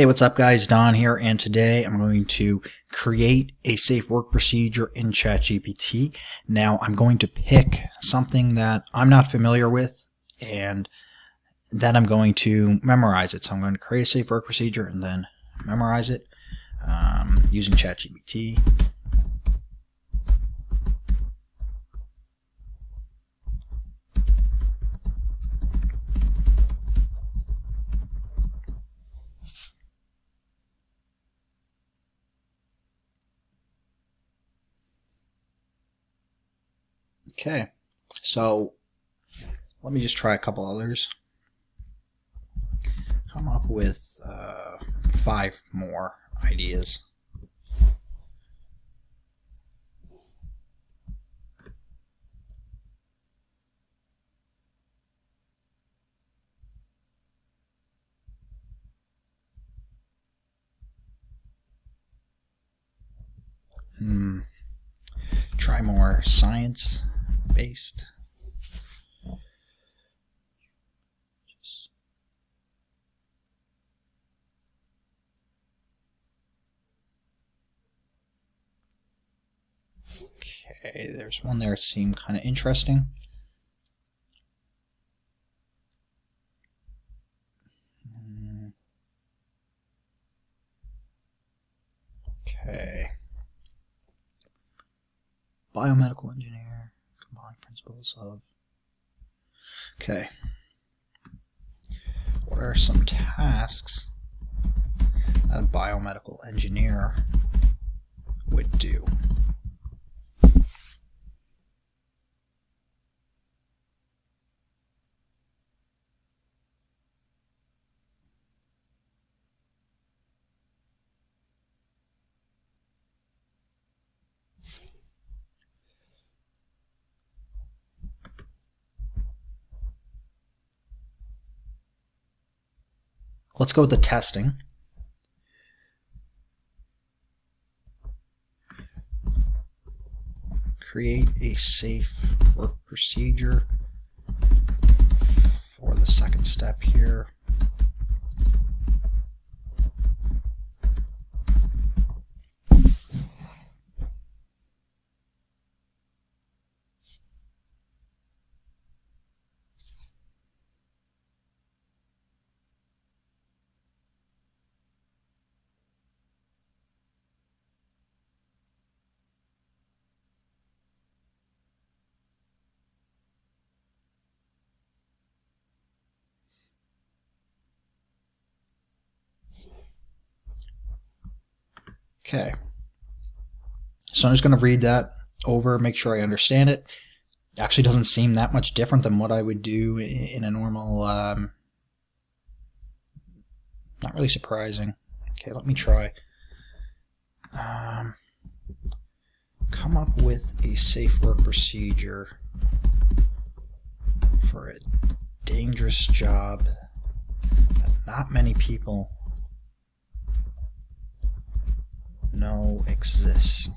Hey, what's up guys? Don here, and today I'm going to create a safe work procedure in ChatGPT. Now I'm going to pick something that I'm not familiar with and then I'm going to memorize it. So I'm going to create a safe work procedure and then memorize it using ChatGPT. Okay, so let me just try a couple others. Come up with 5 more ideas. Try more science-based. Okay, there's one there that seemed kind of interesting. Okay. Biomedical engineer, combine principles of... Okay. What are some tasks that a biomedical engineer would do? Let's go with the testing. Create a safe work procedure for the second step here. Okay, so I'm just going to read that over, make sure I understand it. It actually doesn't seem that much different than what I would do in a normal, not really surprising. Okay, let me try. Come up with a safe work procedure for a dangerous job that not many people know exists.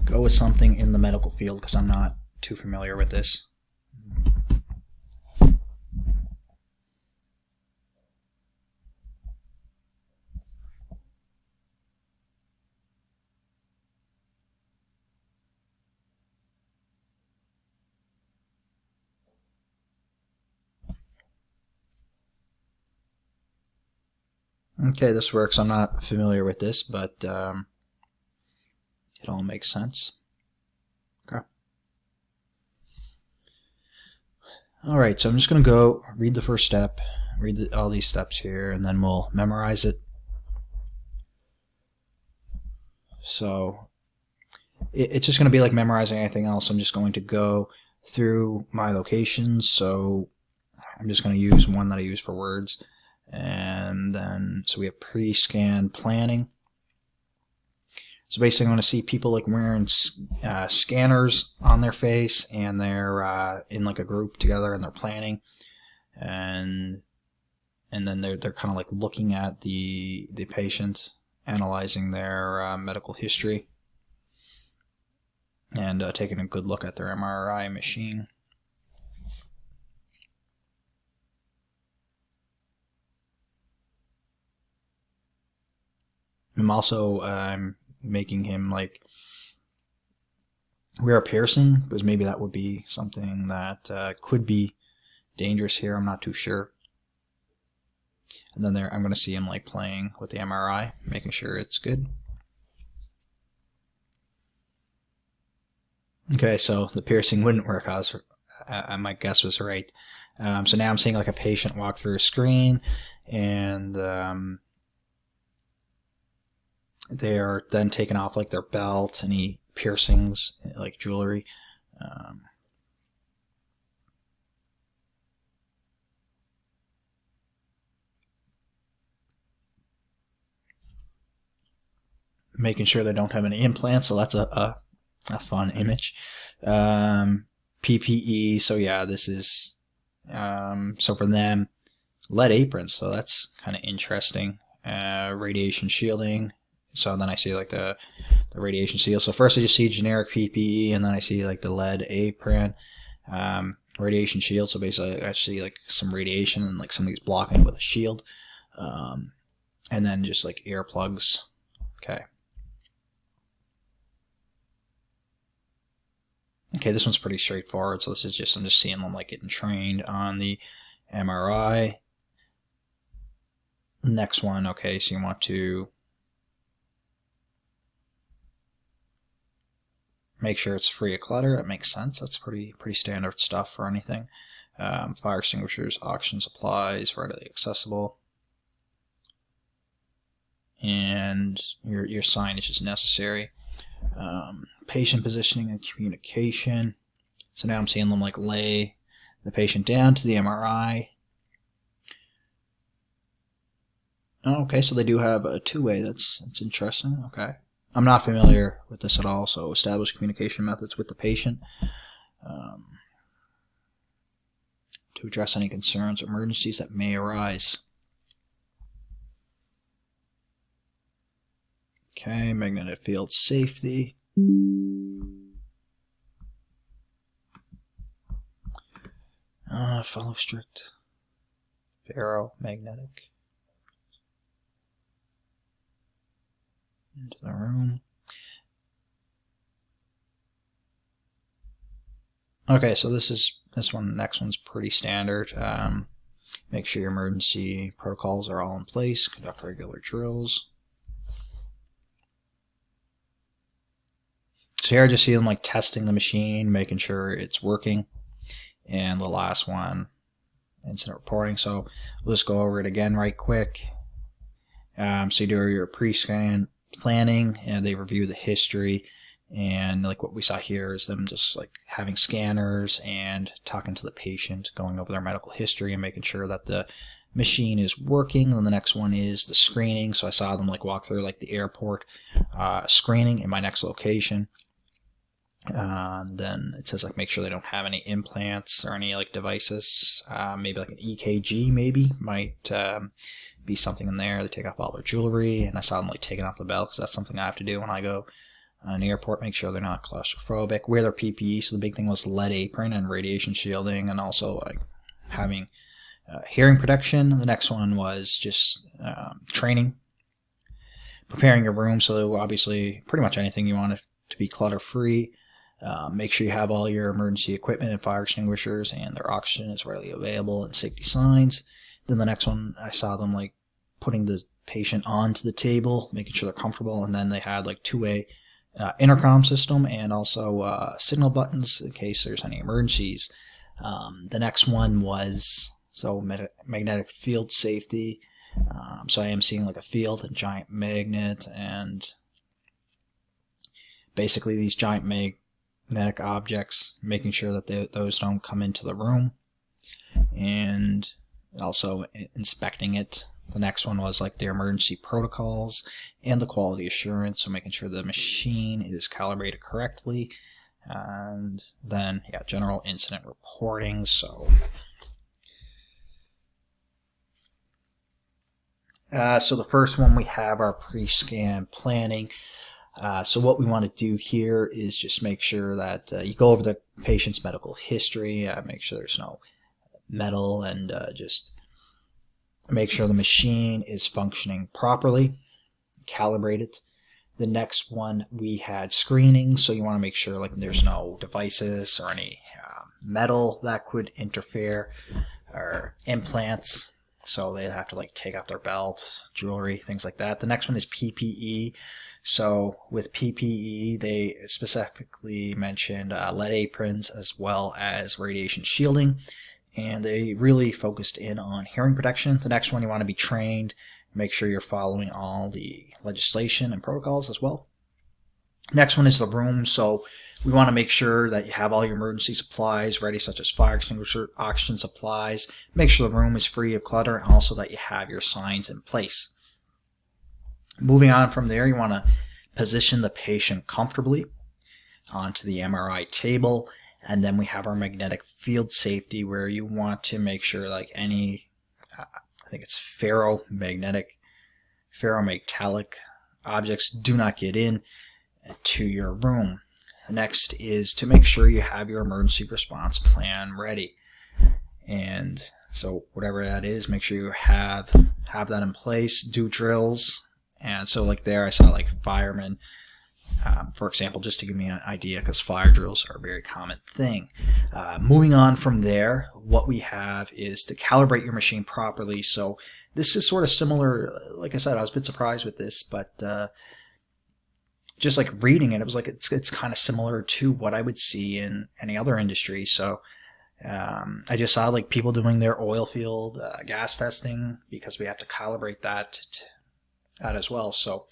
Go with something in the medical field because I'm not too familiar with this. Okay, this works. I'm not familiar with this, but it all makes sense. Okay. Alright, so I'm just going to go read the first step, read all these steps here, and then we'll memorize it. So it's just going to be like memorizing anything else. I'm just going to go through my locations. So I'm just going to use one that I use for words. And then, so we have pre-scan planning. So basically, I'm going to see people like wearing scanners on their face, and they're in like a group together, and they're planning, and then they're kind of like looking at the patient, analyzing their medical history, and taking a good look at their MRI machine. I'm also making him like wear a piercing, because maybe that would be something that could be dangerous here. I'm not too sure. And then I'm going to see him like playing with the MRI, making sure it's good. Okay, so the piercing wouldn't work. My guess was right. So now I'm seeing like a patient walk through a screen, and they are then taking off like their belt, any piercings, like jewelry. Making sure they don't have any implants, so that's a fun image. PPE, so yeah, this is so for them, lead aprons, so that's kind of interesting. Radiation shielding, so then I see like the radiation shield. So first I just see generic PPE, and then I see like the lead apron, radiation shield. So basically I see like some radiation, and like somebody's blocking it with a shield, and then just like earplugs. Okay. Okay, this one's pretty straightforward. So this is just, I'm just seeing them like getting trained on the MRI. Next one, okay, so you want to make sure it's free of clutter. That makes sense. That's pretty standard stuff for anything. Fire extinguishers, oxygen supplies, readily accessible. And your signage is necessary. Patient positioning and communication. So now I'm seeing them like lay the patient down to the MRI. Oh, okay, so they do have a two-way. That's interesting. Okay, I'm not familiar with this at all. So establish communication methods with the patient to address any concerns or emergencies that may arise. Okay, magnetic field safety. Follow strict ferromagnetic into the room. Okay, so next one's pretty standard. Make sure your emergency protocols are all in place. Conduct regular drills. So here I just see them like testing the machine, making sure it's working. And the last one, incident reporting. So we'll just go over it again right quick. So you do your pre-scan planning, and they review the history. And like what we saw here is them just like having scanners and talking to the patient, going over their medical history and making sure that the machine is working. And the next one is the screening. So I saw them like walk through like the airport screening in my next location. Then it says like make sure they don't have any implants or any like devices. Maybe like an EKG might be something in there. They take off all their jewelry, and I saw them like taking off the belt, because that's something I have to do when I go on an airport. Make sure they're not claustrophobic. Wear their PPE. So the big thing was lead apron and radiation shielding, and also like having hearing protection. The next one was just training, preparing your room. So obviously pretty much anything you want it to be clutter free. Make sure you have all your emergency equipment and fire extinguishers, and their oxygen is readily available, and safety signs. Then the next one, I saw them like putting the patient onto the table, making sure they're comfortable, and then they had like two-way intercom system, and also signal buttons in case there's any emergencies. The next one was magnetic field safety. So I am seeing like a field, a giant magnet, and basically these giant magnetic objects, making sure that those don't come into the room, and also inspecting it The next one was like the emergency protocols and the quality assurance, so making sure the machine is calibrated correctly. And then, yeah, general incident reporting. So the first one we have our pre-scan planning. So what we want to do here is just make sure that you go over the patient's medical history, make sure there's no metal, and just make sure the machine is functioning properly, calibrate it. The next one we had screening, so you want to make sure like there's no devices or any metal that could interfere, or implants, so they have to like take off their belt, jewelry, things like that. The next one is PPE. So with PPE, they specifically mentioned lead aprons as well as radiation shielding, and they really focused in on hearing protection. The next one, you want to be trained, make sure you're following all the legislation and protocols as well. Next one is the room. So we want to make sure that you have all your emergency supplies ready, such as fire extinguisher, oxygen supplies. Make sure the room is free of clutter, and also that you have your signs in place. Moving on from there, you want to position the patient comfortably onto the MRI table, and then we have our magnetic field safety, where you want to make sure like any, I think it's ferrometallic objects do not get in to your room. Next is to make sure you have your emergency response plan ready, and so whatever that is, make sure you have that in place. Do drills. And so like there I saw like firemen, for example, just to give me an idea, because fire drills are a very common thing. Moving on from there, what we have is to calibrate your machine properly. So this is sort of similar, like I said, I was a bit surprised with this, but just like reading it, it was like it's kind of similar to what I would see in any other industry. So I just saw like people doing their oil field gas testing, because we have to calibrate that as well. So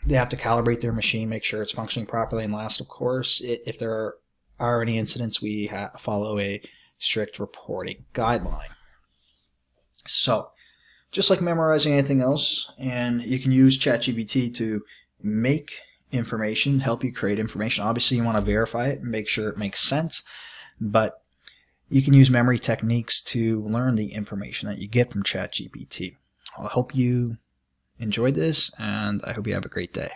they have to calibrate their machine, make sure it's functioning properly. And last, of course, if there are any incidents, we follow a strict reporting guideline. So just like memorizing anything else, and you can use ChatGPT to make information, help you create information. Obviously you want to verify it and make sure it makes sense, but you can use memory techniques to learn the information that you get from ChatGPT. I hope you enjoyed this, and I hope you have a great day.